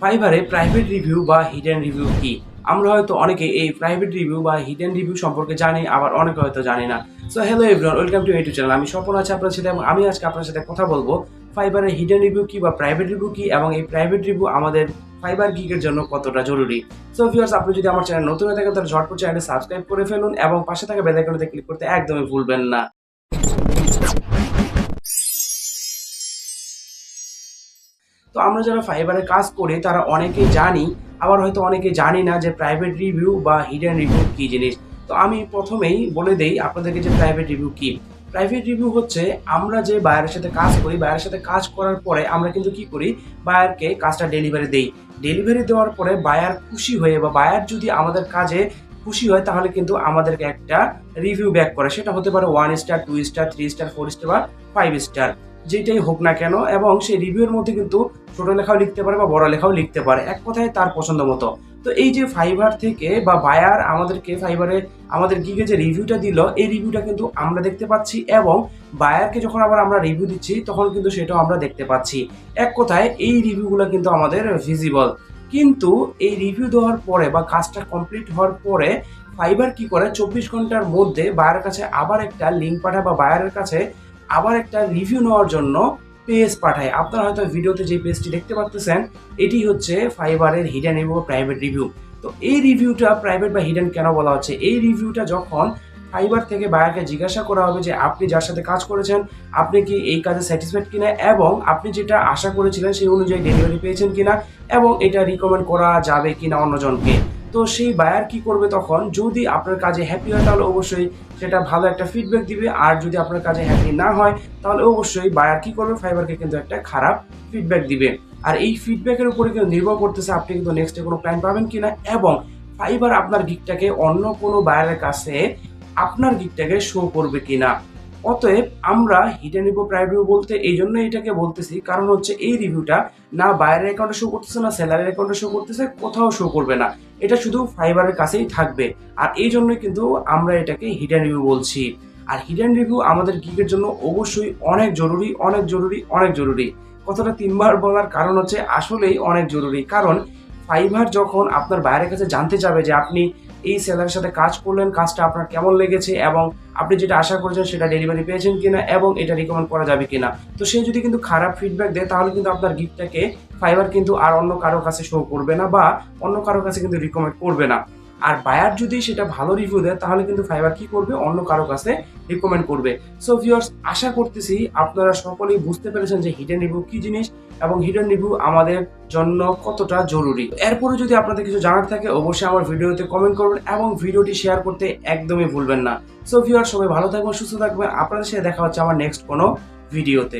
ফাইবারে private review বা hidden review কি? আমরা হয়তো অনেকে এই প্রাইভেট রিভিউ বা হিডেন রিভিউ সম্পর্কে জানি, আবার অনেকে হয়তো জানি না। So hello everyone, welcome to YouTube channel. আমি স্বপন আছি আপনার সাথে এবং আমি আজকে আপনার সাথে কথা বলবো ফাইবারের হিডেন রিভিউ কি বা প্রাইভেট রিভিউ কি এবং এই প্রাইভেট রিভিউ আমাদের ফাইবার গিগের জন্য কতটা জরুরি। সো ভিউয়ার্স, আপনি যদি আমার চ্যানেল নতুন হয়ে থাকেন তাহলে ঝটপট চ্যানেলটি সাবস্ক্রাইব করে ফেলুন এবং পাশে থাকা বেল আইকনটিতে ক্লিক করতে একদমই ভুলবেন না। তো আমরা যারা ফাইবারে কাজ করি তারা অনেকেই জানি, আবার হয়তো অনেকে জানি না যে প্রাইভেট রিভিউ বা হিডেন রিভিউ কি জিনিস। তো আমি প্রথমেই বলে দেই আপনাদেরকে যে প্রাইভেট রিভিউ কি। প্রাইভেট রিভিউ হচ্ছে আমরা যে বায়ারের সাথে কাজ করি, বায়ারের সাথে কাজ করার পরে আমরা কিন্তু কি করি, বায়ারকে কাজটা ডেলিভারি দেই। ডেলিভারি দেওয়ার পরে বায়ার খুশি হয়ে বা বায়ার যদি আমাদের কাজে খুশি হয় তাহলে কিন্তু আমাদেরকে একটা রিভিউ ব্যাক করে। সেটা হতে পারে 1 স্টার, 2 স্টার, 3 স্টার, 4 স্টার বা 5 স্টার, যেটাই হোক না কেন। এবং সেই রিভিউর মধ্যে কিন্তু ছোট লেখাও লিখতে পারে বা বড় লেখাও লিখতে পারে, এক কথায় তার পছন্দ মতো। তো এই যে ফাইবার থেকে বা বায়ার আমাদেরকে ফাইবারে আমাদের গিগে যে রিভিউটা দিল, এই রিভিউটা কিন্তু আমরা দেখতে পাচ্ছি এবং বায়ারকে যখন আবার আমরা রিভিউ দিচ্ছি তখন কিন্তু সেটাও আমরা দেখতে পাচ্ছি। এক কথায় এই রিভিউগুলো কিন্তু আমাদের ভিজিবল। কিন্তু এই রিভিউ দেওয়ার পরে বা কাজটা কমপ্লিট হওয়ার পরে ফাইবার কি করে, 24 ঘন্টার মধ্যে বায়ারের কাছে আবার একটা লিঙ্ক পাঠায় বা বায়ারের কাছে আবার একটা রিভিউ নেওয়ার জন্য পেজ পাঠায়। আপনারা হয়তো ভিডিওতে যে পেজটি দেখতে পাচ্ছেন, এটি হচ্ছে ফাইবারের হিডেন রিভিউ বা প্রাইভেট রিভিউ। তো এই রিভিউটা প্রাইভেট বা হিডেন কেন বলা হচ্ছে? এই রিভিউটা যখন ফাইবার থেকে বায়ারকে জিজ্ঞাসা করা হবে যে আপনি যার সাথে কাজ করেছেন আপনি কি এই কাজে স্যাটিসফাইড কিনা এবং আপনি যেটা আশা করেছিলেন সেই অনুযায়ী ডেলিভারি পেয়েছেন কিনা এবং এটা রিকমেন্ড করা যাবে কিনা অন্যজনকে। তো সেই বায়ার কি করবে তখন, যদি আপনার কাজে হ্যাপি হয় তাহলে অবশ্যই সেটা ভালো একটা ফিডব্যাক দিবে, আর যদি আপনার কাজে হ্যাপি না হয় তাহলে অবশ্যই বায়ার কি করবে, ফাইবারকে কিন্তু একটা খারাপ ফিডব্যাক দিবে। আর এই ফিডব্যাকের উপরে কিন্তু নির্ভর করতেছে আপনি কিন্তু নেক্সটে কোনো প্ল্যান পাবেন কিনা এবং ফাইবার আপনার গিগটাকে অন্য কোনো বায়ারের কাছে আপনার গিগটাকে শো করবে কিনা। অতএব আমরা হিডেন রিভিউ প্রাইভেট রিভিউ বলতে এই জন্য এটাকে বলতেছি, কারণ হচ্ছে এই রিভিউটা না বায়ারের অ্যাকাউন্টে শো করতেছে না সেলারের অ্যাকাউন্টে শো করতেছে, কোথাও শো করবে না। এটা শুধু ফাইবারের কাছেই থাকবে। আর এই জন্যই কিন্তু আমরা এটাকে হিডেন রিভিউ বলছি। আর হিডেন রিভিউ আমাদের গিগের জন্য অবশ্যই অনেক জরুরি, অনেক জরুরি, অনেক জরুরি। কথাটা 3 বার বলার কারণ হচ্ছে আসলেই অনেক জরুরি। কারণ ফাইবার যখন আপনার বাইরের কাছে জানতে চাবে যে আপনি এই সেলারের সাথে কাজ করলেন, কাজটা আপনার কেমন লেগেছে এবং আপনি যেটা আশা করেছেন সেটা ডেলিভারি পেয়েছেন কিনা এবং এটা রিকমেন্ড করা যাবে কিনা। তো সে যদি কিন্তু খারাপ ফিডব্যাক দেয় তাহলে কিন্তু আপনার গিফটটাকে ফাইবার কিন্তু আর অন্য কারো কাছে শো করবে না বা অন্য কারো কাছে কিন্তু রিকমেন্ড করবে না। আর বায়ার যদি সেটা ভালো রিভিউ দেয় তাহলে কিন্তু ফাইবার কি করবে, অন্য কারো কাছে রিকমেন্ড করবে। সো ভিউয়ার্স, আশা করতেছি আপনারা সকলেই বুঝতে পেরেছেন যে হিডেন রিভিউ কি জিনিস এবং হিডেন রিভিউ আমাদের জন্য কতটা জরুরি। এরপরে যদি আপনাদের কিছু জানার থাকে অবশ্যই আমার ভিডিওতে কমেন্ট করবেন এবং ভিডিওটি শেয়ার করতে একদমই ভুলবেন না। সো ভিউয়ার্স, সবাই ভালো থাকবেন, সুস্থ থাকবেন। আপনাদের সাথে দেখা হচ্ছে আমার নেক্সট কোনো ভিডিওতে।